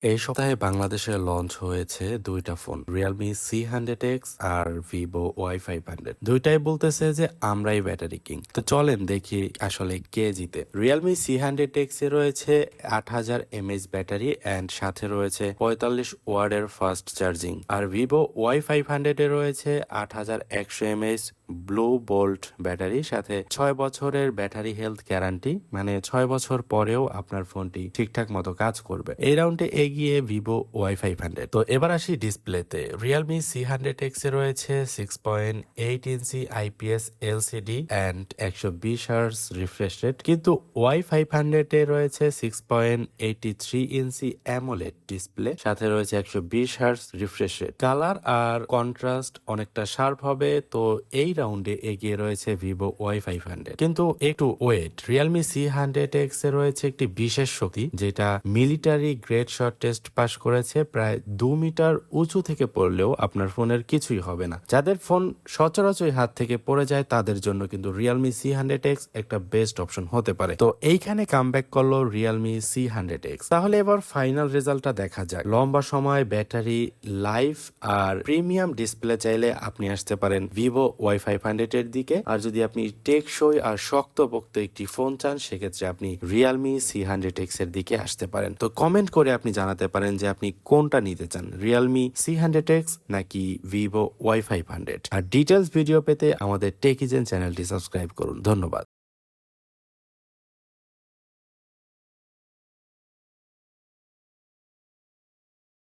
এই সপ্তাহে বাংলাদেশে লঞ্চ হয়েছে দুইটা ফোন, রিয়েলমি C100X আর ভিভো Y500। দুইটাই বলতেছে যে আমরাই ব্যাটারি কিং। তো চলেন দেখি আসলে কে জিতে। রিয়েলমি C100X এ রয়েছে 8000 mAh ব্যাটারি অ্যান্ড সাথে রয়েছে 45 ওয়াটের ফাস্ট চার্জিং, আর ভিভো Y500 এ রয়েছে 8100 mAh ব্লু বোল্ট ব্যাটারি, সাথে 6 বছরের ব্যাটারি হেলথ গ্যারান্টি, মানে 6 বছর পরেও আপনার ফোনটি ঠিকঠাক মতো কাজ করবে। এই রাউন্ডে এগিয়ে ভিভো Y500। তো এবার আসি ডিসপ্লেতে। রিয়েলমি C100X এ রয়েছে 6.8 ইঞ্চি IPS LCD and 120 Hz refresh rate, কিন্তু Y500 এ রয়েছে 6.83 ইঞ্চি AMOLED ডিসপ্লে, সাথে রয়েছে 120 Hz রিফ্রেশ রেট। কালার আর কন্ট্রাস্ট অনেকটা শার্প হবে। তো এই রাউন্ডে এগিয়ে রয়েছে ভিভো Y500, কিন্তু একটু ওয়েট। রিয়েলমি C100X এ রয়েছে একটি বিশেষ শক্তি, যেটা military grade shot test pass করেছে। প্রায় 2 মিটার উঁচু থেকে পড়লেও আপনার ফোনের কিছুই হবে না। যাদের ফোন সচরাচর হাত থেকে পড়ে যায় তাদের জন্য কিন্তু রিয়েলমি C100X একটা বেস্ট অপশন হতে পারে। তো এইখানে কামব্যাক করলো রিয়েলমি C100X। তাহলে এবার ফাইনাল রেজাল্টটা দেখা যাক। লম্বা সময়, ব্যাটারি লাইফ আর প্রিমিয়াম ডিসপ্লে চাইলে আপনি আসতে পারেন ভিভো Y500 এর দিকে, আর যদি আপনি টেকসই আর শক্তপোক্ত একটি ফোন চান সেক্ষেত্রে আপনি রিয়েলমি C100X এর দিকে আসতে পারেন। তো কমেন্ট করে আপনি জানাতে পারেন যে আপনি কোনটা নিতে চান, রিয়েলমি C100X নাকি ভিভো Y500। আর ডিটেলস ভিডিও পেতে আমাদের টেকিজেন চ্যানেলটি সাবস্ক্রাইব করুন। ধন্যবাদ।